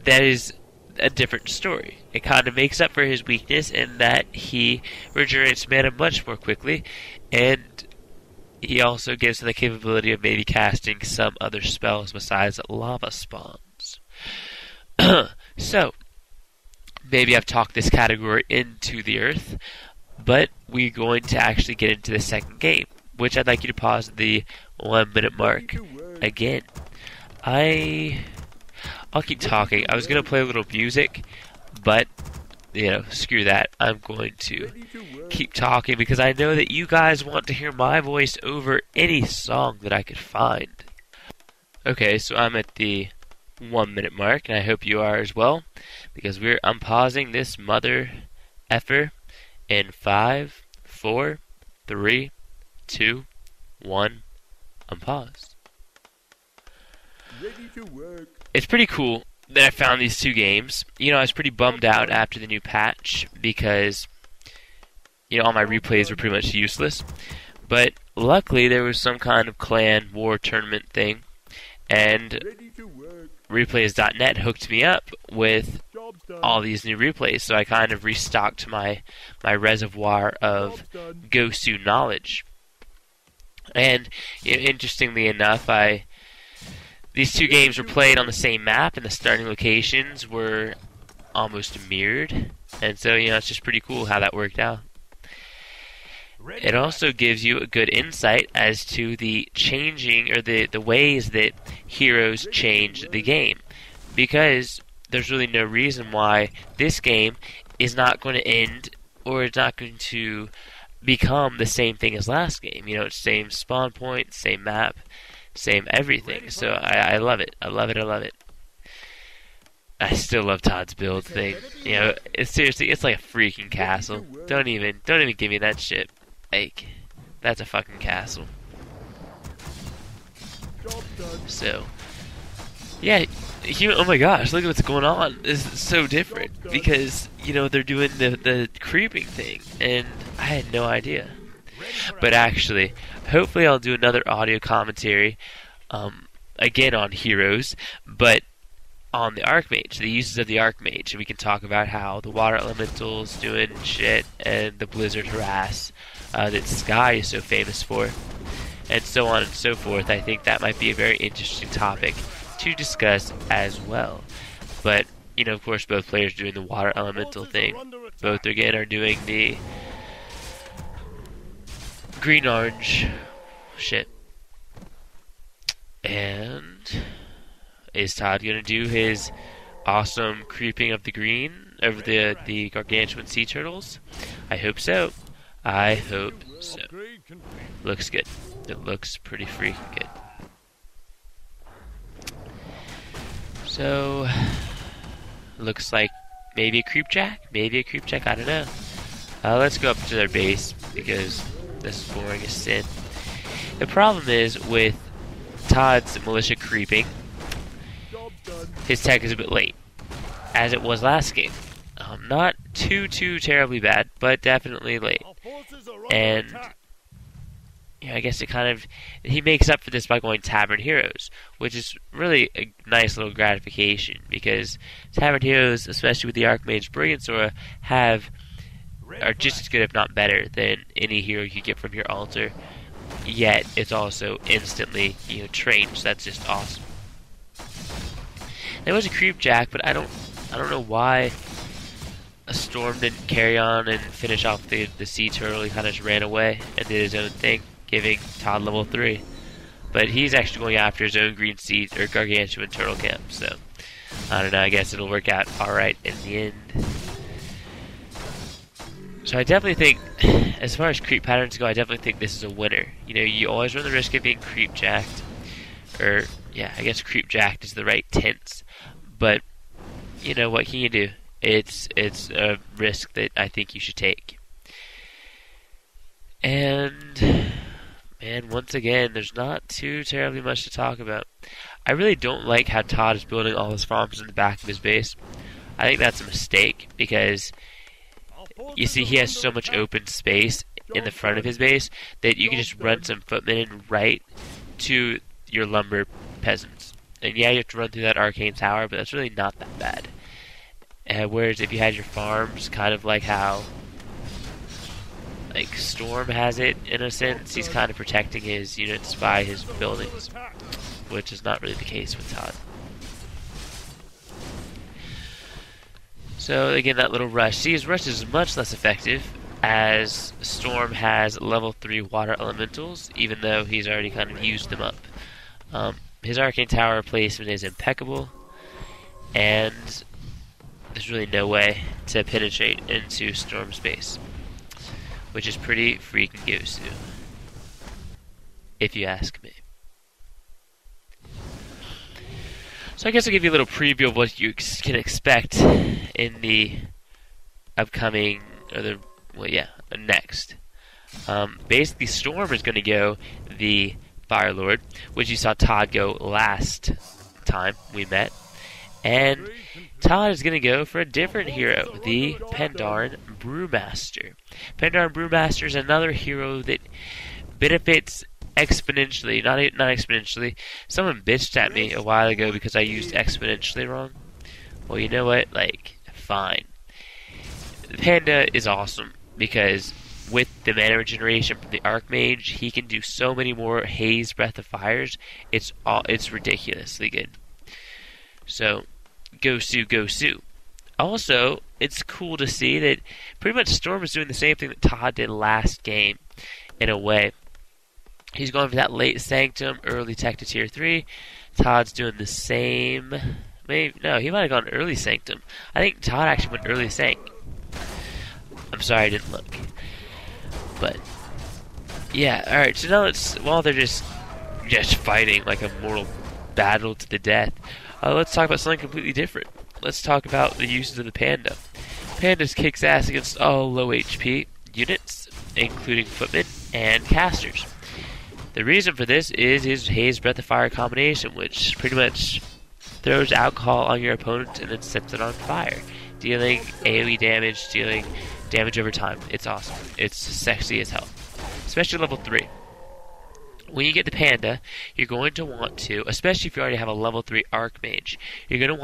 that is a different story. It kind of makes up for his weakness in that he regenerates mana much more quickly, and he also gives him the capability of maybe casting some other spells besides lava spawns. So, maybe I've talked this category into the earth, but we're going to actually get into the second game, which I'd like you to pause at the 1 minute mark again. I'll keep talking. I was going to play a little music, but, screw that. I'm going to keep talking because I know that you guys want to hear my voice over any song that I could find. Okay, so I'm at the 1 minute mark, and I hope you are as well, because I'm pausing this mother effer in 5, 4, 3, 2, 1. I'm paused. Ready to work. It's pretty cool that I found these two games. I was pretty bummed out after the new patch because, all my replays were pretty much useless. But luckily there was some kind of clan war tournament thing, and replays.net hooked me up with all these new replays, so I kind of restocked my reservoir of Gosu knowledge. And interestingly enough, these two games were played on the same map, and the starting locations were almost mirrored. And so, it's just pretty cool how that worked out. It also gives you a good insight as to the changing, or the ways that heroes change the game. Because there's really no reason why this game is not going to end, or it's not going to become the same thing as last game. It's same spawn point, same map, same everything. So I love it. I love it. I still love Todd's build thing. It's seriously, it's like a freaking castle. Don't even give me that shit. Like, that's a fucking castle. So, yeah, oh my gosh, look at what's going on. This is so different because, they're doing the creeping thing, and I had no idea. But actually, hopefully I'll do another audio commentary, again on heroes, but on the Archmage, the uses of the Archmage, and we can talk about how the water elemental's doing shit, and the blizzard harass that Sky is so famous for, and so on and so forth. I think that might be a very interesting topic to discuss as well. But, of course, both players are doing the water elemental thing. Both, again, are doing the green-orange shit. And is Todd going to do his awesome creeping of the green over the gargantuan sea turtles? I hope so. I hope so. Looks good. It looks pretty freaking good. So, looks like maybe a creep jack? I don't know. Let's go up to their base, because this is boring as sin. The problem is, with Todd's militia creeping, his tech is a bit late, as it was last game. Not too terribly bad, but definitely late. And I guess he makes up for this by going Tavern Heroes, which is really a nice little gratification, because Tavern Heroes, especially with the Archmage Brilliance Aura, are just as good, if not better, than any hero you get from your altar. Yet it's also instantly trained, so that's just awesome. There was a creep jack, but I don't know why a Storm didn't carry on and finish off the sea turtle. He kind of just ran away and did his own thing, giving Todd level 3. But he's actually going after his own green sea or gargantuan turtle camp. So I don't know. I guess it'll work out all right in the end. So I definitely think, as far as creep patterns go, I definitely think this is a winner. You always run the risk of being creep jacked, or I guess creep jacked is the right tense. But what can you do? It's a risk that I think you should take. And man, once again, there's not too terribly much to talk about. I really don't like how Todd is building all his farms in the back of his base. I think that's a mistake, because you see he has so much open space in the front of his base that you can just run some footmen right to your lumber peasants. And yeah, you have to run through that arcane tower, but that's really not that bad. Whereas if you had your farms, kind of like how like Storm has it in a sense, he's kind of protecting his units by his buildings, which is not really the case with Todd. So again, that little rush. See, his rush is much less effective as Storm has level 3 water elementals, even though he's already kind of used them up. His arcane tower placement is impeccable, and there's really no way to penetrate into Storm's base, which is pretty freaking goosey, if you ask me. So I guess I'll give you a little preview of what you can expect in the upcoming, or next. Basically, Storm is going to go the Firelord, which you saw Todd go last time we met. And Todd is going to go for a different hero, the Pandaren Brewmaster. Pandaren Brewmaster is another hero that benefits exponentially, not exponentially. Someone bitched at me a while ago because I used exponentially wrong. Well, you know what? Like, fine. The Panda is awesome because with the mana regeneration from the Archmage, he can do so many more Haze Breath of Fires. It's ridiculously good. So, go Sue. Also, it's cool to see that pretty much Storm is doing the same thing that Todd did last game, in a way. He's going for that late Sanctum, early Tech to Tier 3. Todd's doing the same. No, he might have gone early Sanctum. I think Todd actually went early Sanct. I'm sorry, I didn't look. But, yeah, alright, so now while they're just fighting like a mortal battle to the death, let's talk about something completely different. Let's talk about the uses of the Panda. Pandas kicks ass against all low HP units, including footmen and casters. The reason for this is his Haze Breath of Fire combination, which pretty much throws alcohol on your opponent and then sets it on fire, dealing AoE damage, dealing damage over time. It's awesome. It's sexy as hell. Especially level 3. When you get the Panda, you're going to want to, especially if you already have a level 3 Archmage, you're going to want